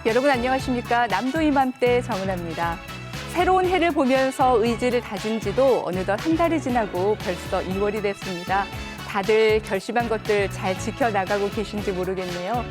여러분 안녕하십니까? 남도 이맘때 정은아입니다. 새로운 해를 보면서 의지를 다진 지도 어느덧 한 달이 지나고 벌써 2월이 됐습니다. 다들 결심한 것들 잘 지켜나가고 계신지 모르겠네요.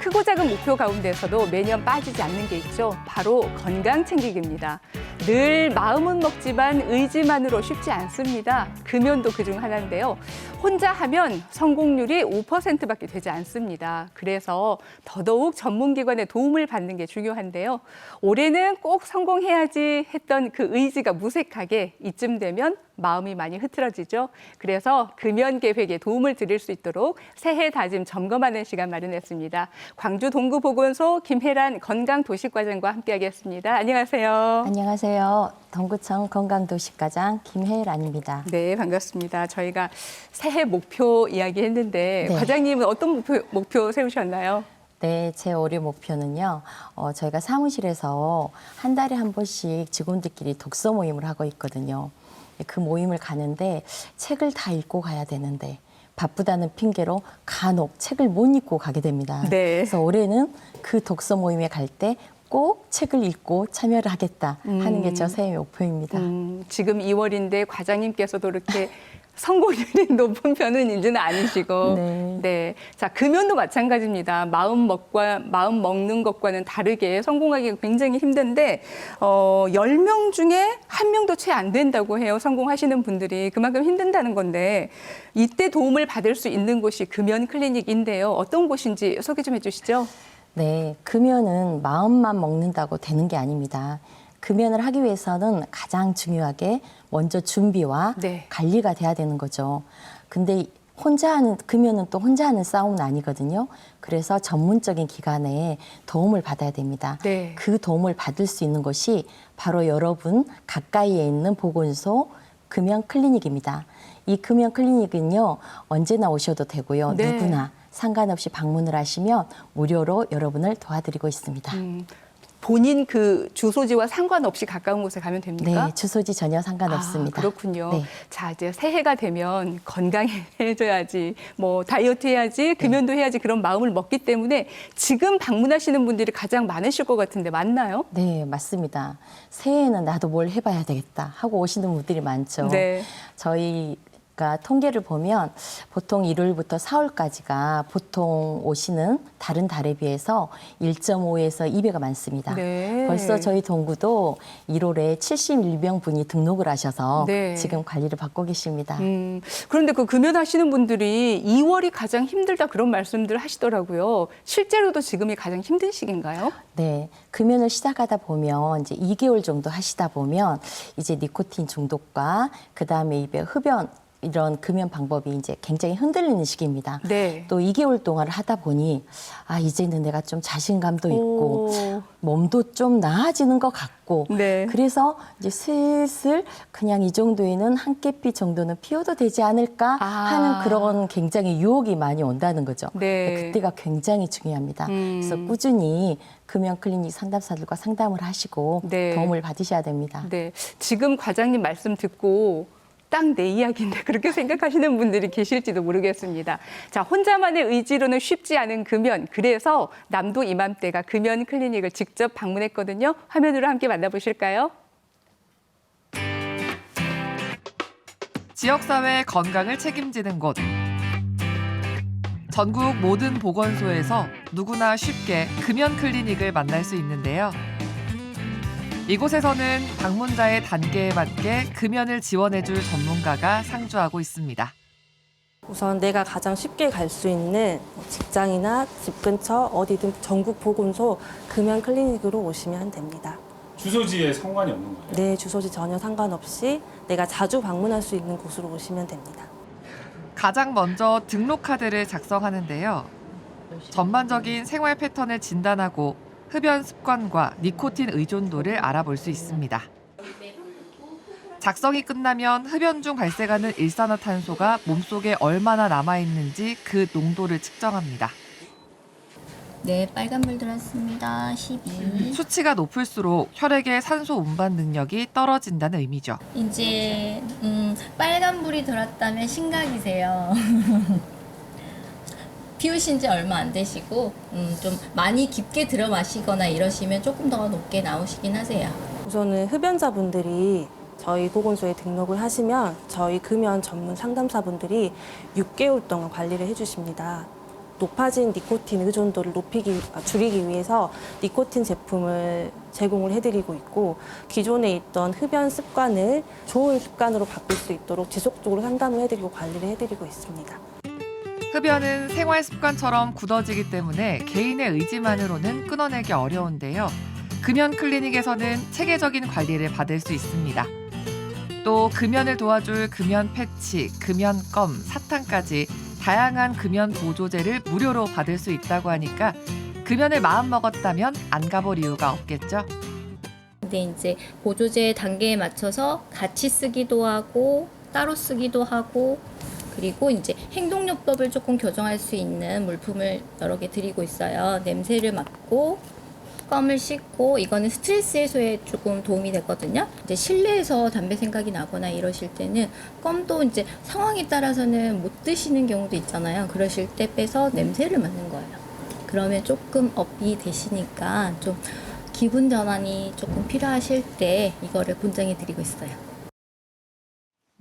크고 작은 목표 가운데서도 매년 빠지지 않는 게 있죠. 바로 건강 챙기기입니다. 늘 마음은 먹지만 의지만으로 쉽지 않습니다. 금연도 그중 하나인데요. 혼자 하면 성공률이 5%밖에 되지 않습니다. 그래서 더더욱 전문기관의 도움을 받는 게 중요한데요. 올해는 꼭 성공해야지 했던 그 의지가 무색하게 이쯤 되면 마음이 많이 흐트러지죠. 그래서 금연 계획에 도움을 드릴 수 있도록 새해 다짐 점검하는 시간 마련했습니다. 광주 동구보건소 김혜란 건강도시과장과 함께하겠습니다. 안녕하세요. 안녕하세요. 동구청 건강도시과장 김혜란입니다. 네, 반갑습니다. 저희가 새해 목표 이야기했는데 네. 과장님은 어떤 목표 세우셨나요? 네, 제 올해 목표는요. 저희가 사무실에서 한 달에 한 번씩 직원들끼리 독서 모임을 하고 있거든요. 그 모임을 가는데 책을 다 읽고 가야 되는데 바쁘다는 핑계로 간혹 책을 못 읽고 가게 됩니다. 네. 그래서 올해는 그 독서 모임에 갈 때 꼭 책을 읽고 참여를 하겠다 하는 게 저 새해 목표입니다. 지금 2월인데 과장님께서도 이렇게 성공률이 높은 편은 이제는 아니시고. 네. 자, 금연도 마찬가지입니다. 마음 먹는 것과는 다르게 성공하기가 굉장히 힘든데, 10명 중에 1명도 채 안 된다고 해요. 성공하시는 분들이. 그만큼 힘든다는 건데, 이때 도움을 받을 수 있는 곳이 금연 클리닉인데요. 어떤 곳인지 소개 좀 해주시죠. 네, 금연은 마음만 먹는다고 되는 게 아닙니다. 금연을 하기 위해서는 가장 중요하게 먼저 준비와 네. 관리가 돼야 되는 거죠. 근데 금연은 또 혼자 하는 싸움은 아니거든요. 그래서 전문적인 기관에 도움을 받아야 됩니다. 네. 그 도움을 받을 수 있는 곳이 바로 여러분 가까이에 있는 보건소 금연 클리닉입니다. 이 금연 클리닉은요, 언제나 오셔도 되고요. 네. 누구나 상관없이 방문을 하시면 무료로 여러분을 도와드리고 있습니다. 본인 그 주소지와 상관없이 가까운 곳에 가면 됩니까? 네, 주소지 전혀 상관없습니다. 그렇군요. 네. 자, 이제 새해가 되면 건강해져야지, 뭐 다이어트 해야지, 금연도 해야지 그런 마음을 먹기 때문에 지금 방문하시는 분들이 가장 많으실 것 같은데 맞나요? 네, 맞습니다. 새해에는 나도 뭘 해봐야 되겠다 하고 오시는 분들이 많죠. 네. 저희가 통계를 보면 보통 1월부터 4월까지가 보통 오시는 다른 달에 비해서 1.5에서 2배가 많습니다. 네. 벌써 저희 동구도 1월에 71명 분이 등록을 하셔서 네. 지금 관리를 받고 계십니다. 그런데 그 금연하시는 분들이 2월이 가장 힘들다 그런 말씀들 하시더라고요. 실제로도 지금이 가장 힘든 시기인가요? 네, 금연을 시작하다 보면 이제 2개월 정도 하시다 보면 이제 니코틴 중독과 그 다음에 입에 흡연 이런 금연 방법이 이제 굉장히 흔들리는 시기입니다. 네. 또 2개월 동안을 하다 보니 이제는 내가 좀 자신감도 있고 오. 몸도 좀 나아지는 것 같고 네. 그래서 이제 슬슬 그냥 이 정도에는 한 깨피 정도는 피워도 되지 않을까 하는 그런 굉장히 유혹이 많이 온다는 거죠. 네. 그때가 굉장히 중요합니다. 그래서 꾸준히 금연 클리닉 상담사들과 상담을 하시고 네. 도움을 받으셔야 됩니다. 네. 지금 과장님 말씀 듣고 딱 내 이야기인데 그렇게 생각하시는 분들이 계실지도 모르겠습니다. 자, 혼자만의 의지로는 쉽지 않은 금연. 그래서 남도 이맘때가 금연 클리닉을 직접 방문했거든요. 화면으로 함께 만나보실까요? 지역사회 건강을 책임지는 곳. 전국 모든 보건소에서 누구나 쉽게 금연 클리닉을 만날 수 있는데요. 이곳에서는 방문자의 단계에 맞게 금연을 지원해줄 전문가가 상주하고 있습니다. 우선 내가 가장 쉽게 갈 수 있는 직장이나 집 근처 어디든 전국 보건소 금연 클리닉으로 오시면 됩니다. 주소지에 상관이 없는 거예요? 내 주소지 전혀 상관없이 내가 자주 방문할 수 있는 곳으로 오시면 됩니다. 가장 먼저 등록 카드를 작성하는데요. 전반적인 생활 패턴을 진단하고 흡연 습관과 니코틴 의존도를 알아볼 수 있습니다. 작성이 끝나면 흡연 중 발생하는 일산화탄소가 몸속에 얼마나 남아있는지 그 농도를 측정합니다. 네, 빨간불 들었습니다. 12. 수치가 높을수록 혈액의 산소 운반 능력이 떨어진다는 의미죠. 이제 빨간불이 들었다면 심각이세요. 피우신 지 얼마 안 되시고 좀 많이 깊게 들어 마시거나 이러시면 조금 더 높게 나오시긴 하세요. 우선은 흡연자분들이 저희 보건소에 등록을 하시면 저희 금연 전문 상담사분들이 6개월 동안 관리를 해주십니다. 높아진 니코틴 의존도를 줄이기 위해서 니코틴 제품을 제공을 해드리고 있고 기존에 있던 흡연 습관을 좋은 습관으로 바꿀 수 있도록 지속적으로 상담을 해드리고 관리를 해드리고 있습니다. 흡연은 생활 습관처럼 굳어지기 때문에 개인의 의지만으로는 끊어내기 어려운데요. 금연 클리닉에서는 체계적인 관리를 받을 수 있습니다. 또 금연을 도와줄 금연 패치, 금연껌, 사탕까지 다양한 금연 보조제를 무료로 받을 수 있다고 하니까 금연을 마음먹었다면 안 가볼 이유가 없겠죠. 근데 이제 보조제 단계에 맞춰서 같이 쓰기도 하고 따로 쓰기도 하고 그리고 이제 행동요법을 조금 교정할 수 있는 물품을 여러 개 드리고 있어요. 냄새를 맡고 껌을 씻고 이거는 스트레스 해소에 조금 도움이 되거든요. 이제 실내에서 담배 생각이 나거나 이러실 때는 껌도 이제 상황에 따라서는 못 드시는 경우도 있잖아요. 그러실 때 빼서 냄새를 맡는 거예요. 그러면 조금 업이 되시니까 좀 기분 전환이 조금 필요하실 때 이거를 권장해 드리고 있어요.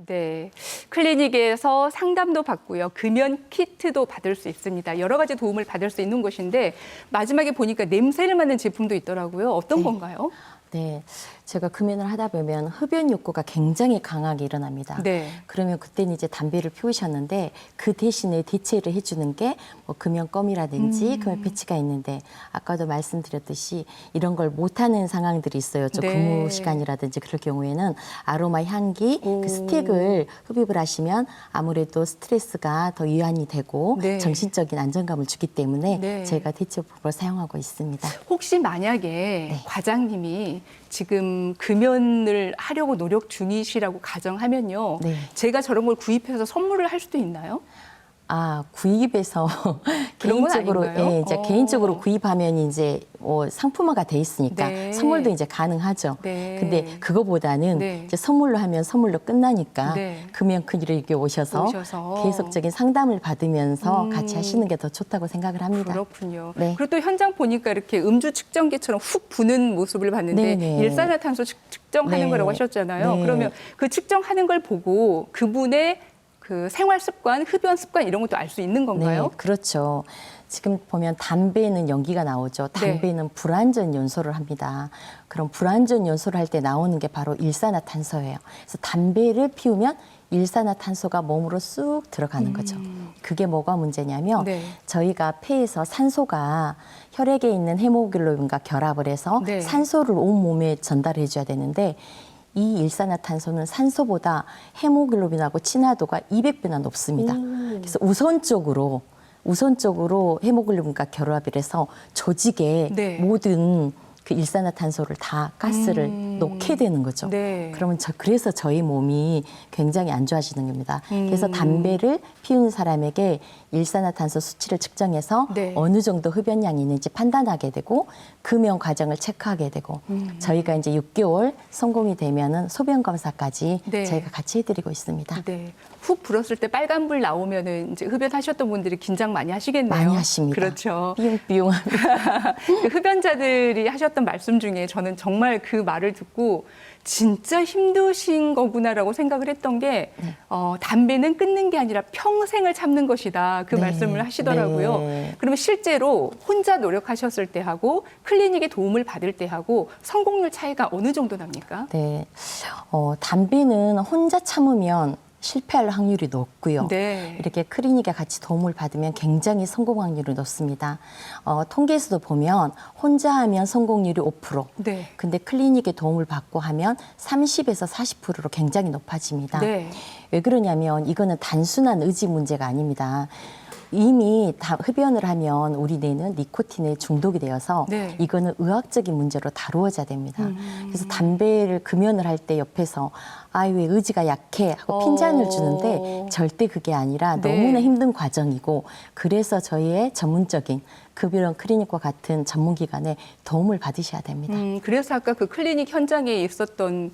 네, 클리닉에서 상담도 받고요. 금연 키트도 받을 수 있습니다. 여러 가지 도움을 받을 수 있는 곳인데 마지막에 보니까 냄새를 맡는 제품도 있더라고요. 어떤 건가요? 네, 제가 금연을 하다 보면 흡연 욕구가 굉장히 강하게 일어납니다. 네. 그러면 그때는 이제 담배를 피우셨는데 그 대신에 대체를 해주는 게 뭐 금연껌이라든지 금연 패치가 있는데 아까도 말씀드렸듯이 이런 걸 못하는 상황들이 있어요. 저 네. 근무 시간이라든지 그럴 경우에는 아로마 향기 그 스틱을 흡입을 하시면 아무래도 스트레스가 더 이완이 되고 네. 정신적인 안정감을 주기 때문에 네. 저희가 대체품을 사용하고 있습니다. 혹시 만약에 과장님이 지금 금연을 하려고 노력 중이시라고 가정하면요. 네. 제가 저런 걸 구입해서 선물을 할 수도 있나요? 아, 구입해서 그런 건 개인적으로 아닌가요? 예, 이제 개인적으로 구입하면 이제 상품화가 돼 있으니까 네. 선물도 이제 가능하죠. 네. 근데 그거보다는 네. 이제 선물로 하면 선물로 끝나니까 네. 금연 클리닉에 오셔서 계속적인 상담을 받으면서 같이 하시는 게 더 좋다고 생각을 합니다. 그렇군요. 네. 그리고 또 현장 보니까 이렇게 음주 측정기처럼 훅 부는 모습을 봤는데 네네. 일산화탄소 측정하는 네. 거라고 하셨잖아요. 네. 그러면 그 측정하는 걸 보고 그분의 그 생활 습관, 흡연 습관 이런 것도 알 수 있는 건가요? 네, 그렇죠. 지금 보면 담배는 연기가 나오죠. 담배는 불완전 연소를 합니다. 그럼 불완전 연소를 할 때 나오는 게 바로 일산화탄소예요. 그래서 담배를 피우면 일산화탄소가 몸으로 쑥 들어가는 거죠. 그게 뭐가 문제냐면 네. 저희가 폐에서 산소가 혈액에 있는 헤모글로빈과 결합을 해서 네. 산소를 온 몸에 전달해 줘야 되는데 이 일산화탄소는 산소보다 헤모글로빈하고 친화도가 200배나 높습니다. 그래서 우선적으로 헤모글로빈과 결합을 해서 조직에 네. 모든 그 일산화탄소를 다 가스를 놓게 되는 거죠. 네. 그러면 그래서 저희 몸이 굉장히 안 좋아지는 겁니다. 그래서 담배를 피우는 사람에게 일산화탄소 수치를 측정해서 네. 어느 정도 흡연량이 있는지 판단하게 되고 금연 과정을 체크하게 되고 저희가 이제 6개월 성공이 되면은 소변 검사까지 네. 저희가 같이 해드리고 있습니다. 네. 훅 불었을 때 빨간불 나오면은 이제 흡연하셨던 분들이 긴장 많이 하시겠네요. 많이 하십니다. 그렇죠. 삐용삐용합니다. 그 흡연자들이 하셨던 말씀 중에 저는 정말 그 말을 듣고 진짜 힘드신 거구나라고 생각을 했던 게 담배는 끊는 게 아니라 평생을 참는 것이다. 그 네. 말씀을 하시더라고요. 네. 그러면 실제로 혼자 노력하셨을 때 하고 클리닉의 도움을 받을 때 하고 성공률 차이가 어느 정도 납니까? 네, 담배는 혼자 참으면 실패할 확률이 높고요. 네. 이렇게 클리닉에 같이 도움을 받으면 굉장히 성공 확률이 높습니다. 통계에서도 보면 혼자 하면 성공률이 5%, 네. 근데 클리닉에 도움을 받고 하면 30에서 40%로 굉장히 높아집니다. 네. 왜 그러냐면 이거는 단순한 의지 문제가 아닙니다. 이미 다 흡연을 하면 우리 뇌는 니코틴에 중독이 되어서 네. 이거는 의학적인 문제로 다루어져야 됩니다. 그래서 담배를 금연을 할 때 옆에서 아이 왜 의지가 약해 하고 핀잔을 주는데 절대 그게 아니라 네. 너무나 힘든 과정이고 그래서 저희의 전문적인 급여원 클리닉과 같은 전문기관에 도움을 받으셔야 됩니다. 그래서 아까 그 클리닉 현장에 있었던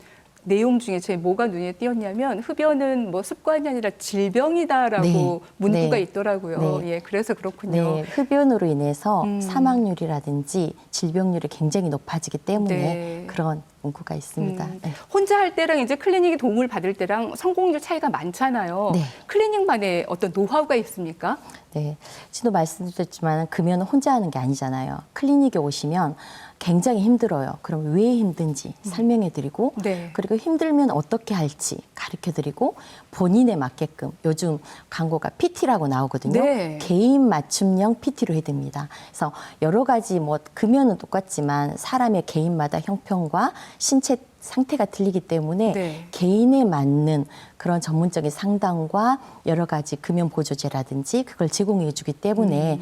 내용 중에 제 뭐가 눈에 띄었냐면 흡연은 뭐 습관이 아니라 질병이다라고 네. 문구가 네. 있더라고요. 네. 예, 그래서 그렇군요. 네, 흡연으로 인해서 음. 사망률이라든지 질병률이 굉장히 높아지기 때문에 네. 그런 문구가 있습니다. 네. 혼자 할 때랑 이제 클리닉이 도움을 받을 때랑 성공률 차이가 많잖아요. 네. 클리닉만의 어떤 노하우가 있습니까? 네, 지도 말씀드렸지만 금연은 혼자 하는 게 아니잖아요. 클리닉에 오시면 굉장히 힘들어요. 그럼 왜 힘든지 설명해드리고 네. 그리고 힘들면 어떻게 할지 가르쳐드리고 본인에 맞게끔 요즘 광고가 PT라고 나오거든요. 네. 개인 맞춤형 PT로 해드립니다. 그래서 여러 가지 뭐 금연은 똑같지만 사람의 개인마다 형편과 신체 상태가 틀리기 때문에 네. 개인에 맞는 그런 전문적인 상담과 여러 가지 금연 보조제라든지 그걸 제공해 주기 때문에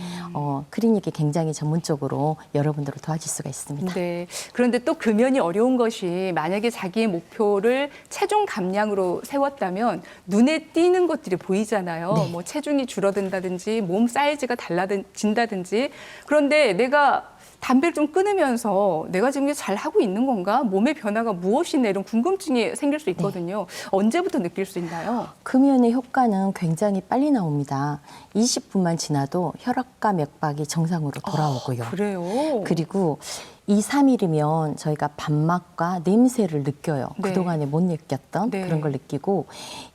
클리닉이 굉장히 전문적으로 여러분들을 도와줄 수가 있습니다. 네. 그런데 또 금연이 어려운 것이 만약에 자기의 목표를 체중 감량으로 세웠다면 눈에 띄는 것들이 보이잖아요. 네. 뭐 체중이 줄어든다든지 몸 사이즈가 달라진다든지. 그런데 내가 담배를 좀 끊으면서 내가 지금 이게 잘 하고 있는 건가? 몸의 변화가 무엇이냐 이런 궁금증이 생길 수 있거든요. 언제부터 느낄 수 있나요? 금연의 효과는 굉장히 빨리 나옵니다. 20분만 지나도 혈압과 맥박이 정상으로 돌아오고요. 그래요? 그리고 2, 3일이면 저희가 밥맛과 냄새를 느껴요. 네. 그동안에 못 느꼈던 네. 그런 걸 느끼고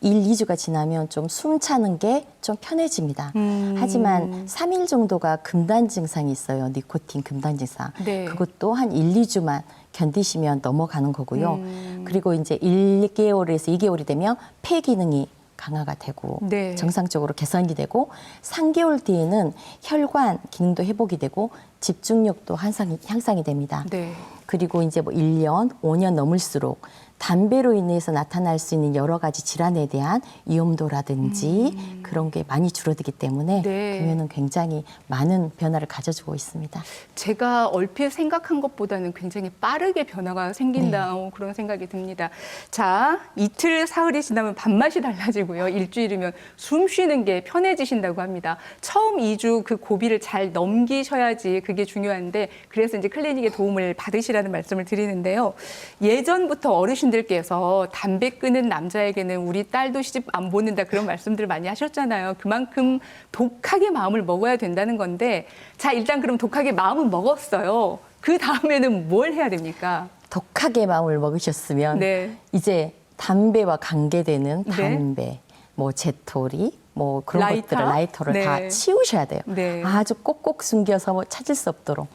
1, 2주가 지나면 좀 숨 차는 게 좀 편해집니다. 하지만 3일 정도가 금단 증상이 있어요. 니코틴 금단 증상. 네. 그것도 한 1, 2주만 견디시면 넘어가는 거고요. 그리고 이제 1개월에서 2개월이 되면 폐 기능이 강화가 되고 네. 정상적으로 개선이 되고 3개월 뒤에는 혈관 기능도 회복이 되고 집중력도 향상이 됩니다. 네. 그리고 이제 뭐 1년, 5년 넘을수록 담배로 인해서 나타날 수 있는 여러 가지 질환에 대한 위험도라든지 그런 게 많이 줄어들기 때문에 네. 금연은 굉장히 많은 변화를 가져주고 있습니다. 제가 얼핏 생각한 것보다는 굉장히 빠르게 변화가 생긴다 네. 그런 생각이 듭니다. 자, 이틀, 사흘이 지나면 밥맛이 달라지고요. 일주일이면 숨 쉬는 게 편해지신다고 합니다. 처음 2주 그 고비를 잘 넘기셔야지 그게 중요한데 그래서 이제 클리닉의 도움을 받으시라는 말씀을 드리는데요. 예전부터 어르신들께서 담배 끊은 남자에게는 우리 딸도 시집 안 보낸다 그런 말씀들을 많이 하셨잖아요. 그만큼 독하게 마음을 먹어야 된다는 건데 자, 일단 그럼 독하게 마음은 먹었어요. 그 다음에는 뭘 해야 됩니까? 독하게 마음을 먹으셨으면 네. 이제 담배와 관계되는 네. 담배, 뭐 재토리, 뭐 그런 라이터? 것들을 라이터를 네. 다 치우셔야 돼요. 네. 아주 꼭꼭 숨겨서 뭐 찾을 수 없도록.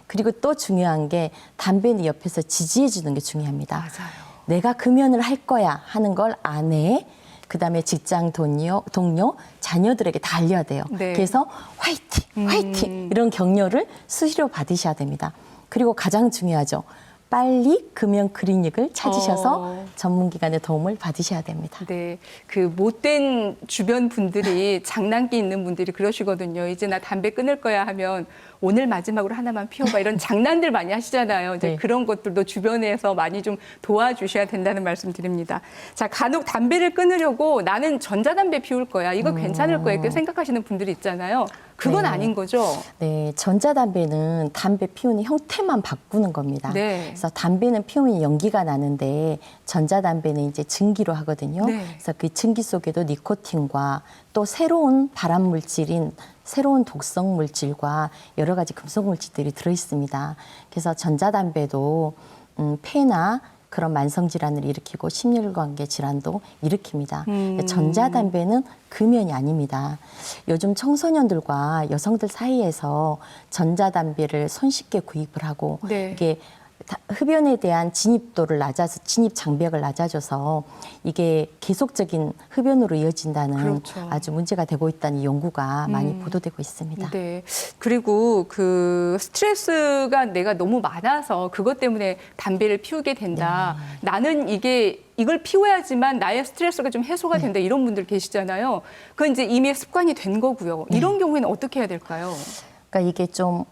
그리고 또 중요한 게 담배는 옆에서 지지해 주는 게 중요합니다. 맞아요. 내가 금연을 할 거야 하는 걸 아내, 그다음에 직장 동료, 자녀들에게 다 알려야 돼요. 네. 그래서 화이팅, 화이팅 이런 격려를 수시로 받으셔야 됩니다. 그리고 가장 중요하죠. 빨리 금연 클리닉을 찾으셔서 전문기관의 도움을 받으셔야 됩니다. 네, 그 못된 주변 분들이 장난기 있는 분들이 그러시거든요. 이제 나 담배 끊을 거야 하면 오늘 마지막으로 하나만 피워봐 이런 장난들 많이 하시잖아요. 이제 네. 그런 것들도 주변에서 많이 좀 도와주셔야 된다는 말씀 드립니다. 자, 간혹 담배를 끊으려고 나는 전자담배 피울 거야. 이거 괜찮을 거야. 이렇게 생각하시는 분들이 있잖아요. 그건 네. 아닌 거죠? 네, 전자담배는 담배 피우는 형태만 바꾸는 겁니다. 네. 그래서 담배는 피우면 연기가 나는데 전자담배는 이제 증기로 하거든요. 네. 그래서 그 증기 속에도 니코틴과 또 새로운 발암 물질인 새로운 독성 물질과 여러 가지 금속 물질들이 들어 있습니다. 그래서 전자담배도 폐나 그런 만성 질환을 일으키고 심혈관계 질환도 일으킵니다. 전자담배는 금연이 아닙니다. 요즘 청소년들과 여성들 사이에서 전자담배를 손쉽게 구입을 하고 네. 이게 흡연에 대한 진입도를 낮아서 진입 장벽을 낮아져서 이게 계속적인 흡연으로 이어진다는 그렇죠. 아주 문제가 되고 있다는 연구가 많이 보도되고 있습니다. 네. 그리고 그 스트레스가 내가 너무 많아서 그것 때문에 담배를 피우게 된다. 나는 이걸 피워야지만 나의 스트레스가 좀 해소가 된다. 이런 분들 계시잖아요. 그건 이제 이미 습관이 된 거고요. 이런 경우에는 어떻게 해야 될까요? 그러니까 이게 좀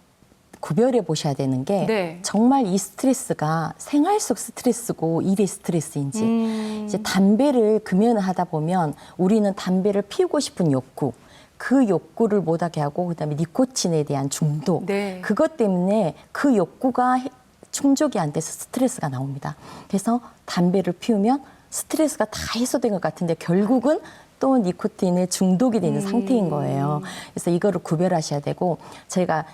구별해 보셔야 되는 게 네. 정말 이 스트레스가 생활 속 스트레스고 일의 스트레스인지 이제 담배를 금연을 하다 보면 우리는 담배를 피우고 싶은 욕구 그 욕구를 못하게 하고 그다음에 니코틴에 대한 중독 네. 그것 때문에 그 욕구가 충족이 안 돼서 스트레스가 나옵니다. 그래서 담배를 피우면 스트레스가 다 해소된 것 같은데 결국은 또 니코틴에 중독이 되는 상태인 거예요. 그래서 이거를 구별하셔야 되고 저희가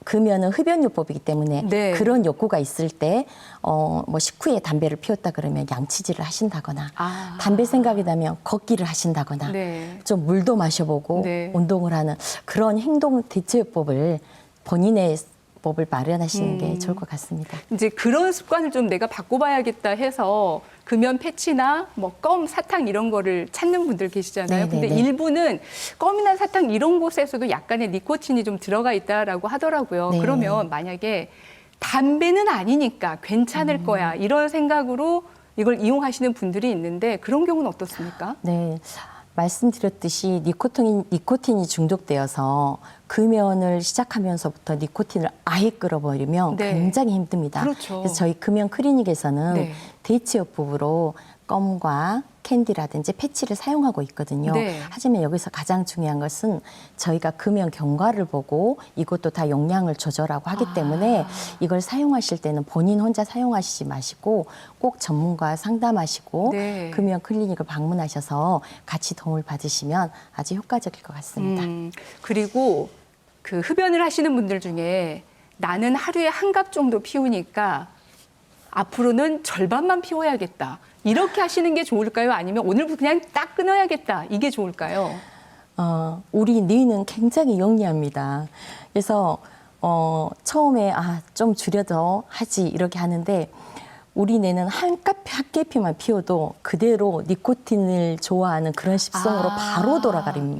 금연은 흡연요법이기 때문에 네. 그런 욕구가 있을 때 뭐 식후에 담배를 피웠다 그러면 양치질을 하신다거나 아. 담배 생각이 나면 걷기를 하신다거나 네. 좀 물도 마셔보고 네. 운동을 하는 그런 행동 대처요법을 본인의 법을 마련하시는 게 좋을 것 같습니다. 이제 그런 습관을 좀 내가 바꿔봐야겠다 해서 금연 패치나 뭐 껌, 사탕 이런 거를 찾는 분들 계시잖아요. 네, 근데 네, 네. 일부는 껌이나 사탕 이런 곳에서도 약간의 니코틴이 좀 들어가 있다라고 하더라고요. 네. 그러면 만약에 담배는 아니니까 괜찮을 거야 이런 생각으로 이걸 이용하시는 분들이 있는데 그런 경우는 어떻습니까? 네. 말씀드렸듯이 니코틴이 중독되어서 금연을 시작하면서부터 니코틴을 아예 끌어버리면 네. 굉장히 힘듭니다. 그렇죠. 그래서 저희 금연 클리닉에서는 네. 대체요법으로 껌과 캔디라든지 패치를 사용하고 있거든요. 네. 하지만 여기서 가장 중요한 것은 저희가 금연 경과를 보고 이것도 다 용량을 조절하고 하기 때문에 이걸 사용하실 때는 본인 혼자 사용하시지 마시고 꼭 전문가 상담하시고 네. 금연 클리닉을 방문하셔서 같이 도움을 받으시면 아주 효과적일 것 같습니다. 그리고 그 흡연을 하시는 분들 중에 나는 하루에 한 갑 정도 피우니까 앞으로는 절반만 피워야겠다. 이렇게 하시는 게 좋을까요? 아니면 오늘부터 그냥 딱 끊어야겠다. 이게 좋을까요? 우리 뇌는 굉장히 영리합니다. 그래서 처음에 좀 줄여서 하지 이렇게 하는데 우리 뇌는 한 개피만 피워도 그대로 니코틴을 좋아하는 그런 습성으로 바로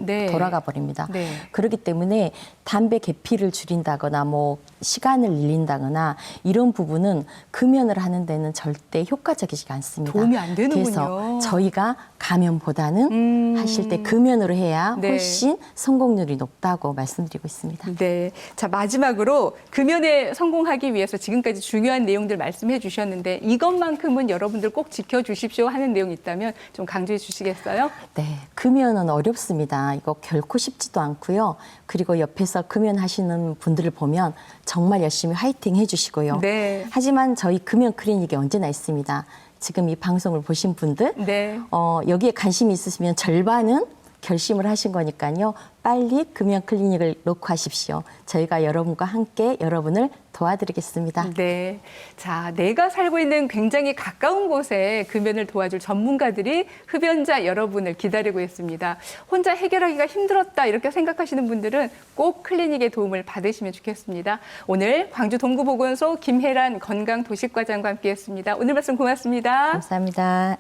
네. 돌아가 버립니다. 네. 그렇기 때문에 담배 계피를 줄인다거나 뭐 시간을 늘린다거나 이런 부분은 금연을 하는 데는 절대 효과적이지 않습니다. 도움이 안 되는군요. 그래서 저희가 감연보다는 하실 때 금연으로 해야 네. 훨씬 성공률이 높다고 말씀드리고 있습니다. 네. 자, 마지막으로 금연에 성공하기 위해서 지금까지 중요한 내용들 말씀해 주셨는데 이것만큼은 여러분들 꼭 지켜주십시오 하는 내용이 있다면 좀 강조해 주시겠어요? 네, 금연은 어렵습니다. 이거 결코 쉽지도 않고요. 그리고 옆에서 금연하시는 분들을 보면 정말 열심히 화이팅 해주시고요. 네. 하지만 저희 금연 클리닉이 언제나 있습니다. 지금 이 방송을 보신 분들 네. 여기에 관심이 있으시면 절반은 결심을 하신 거니까요. 빨리 금연 클리닉을 놓고 하십시오. 저희가 여러분과 함께 여러분을 도와드리겠습니다. 네. 자, 내가 살고 있는 굉장히 가까운 곳에 금연을 도와줄 전문가들이 흡연자 여러분을 기다리고 있습니다. 혼자 해결하기가 힘들었다 이렇게 생각하시는 분들은 꼭 클리닉의 도움을 받으시면 좋겠습니다. 오늘 광주 동구보건소 김혜란 건강도식과장과 함께했습니다. 오늘 말씀 고맙습니다. 감사합니다.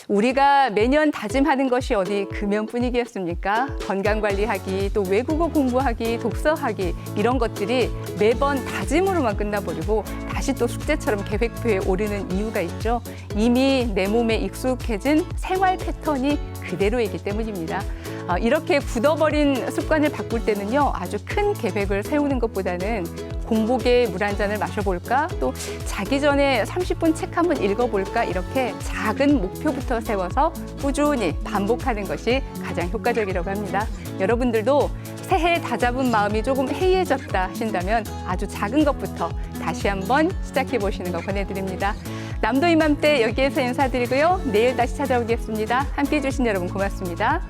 우리가 매년 다짐하는 것이 어디 금연뿐이겠습니까? 건강관리하기, 또 외국어 공부하기, 독서하기 이런 것들이 매번 다짐으로만 끝나버리고 다시 또 숙제처럼 계획표에 오르는 이유가 있죠. 이미 내 몸에 익숙해진 생활 패턴이 그대로이기 때문입니다. 이렇게 굳어버린 습관을 바꿀 때는요, 아주 큰 계획을 세우는 것보다는 공복에 물 한 잔을 마셔볼까? 또 자기 전에 30분 책 한번 읽어볼까? 이렇게 작은 목표부터 세워서 꾸준히 반복하는 것이 가장 효과적이라고 합니다. 여러분들도 새해 다잡은 마음이 조금 해이해졌다 하신다면 아주 작은 것부터 다시 한번 시작해 보시는 거 권해드립니다. 남도 이맘때 여기에서 인사드리고요. 내일 다시 찾아오겠습니다. 함께해 주신 여러분 고맙습니다.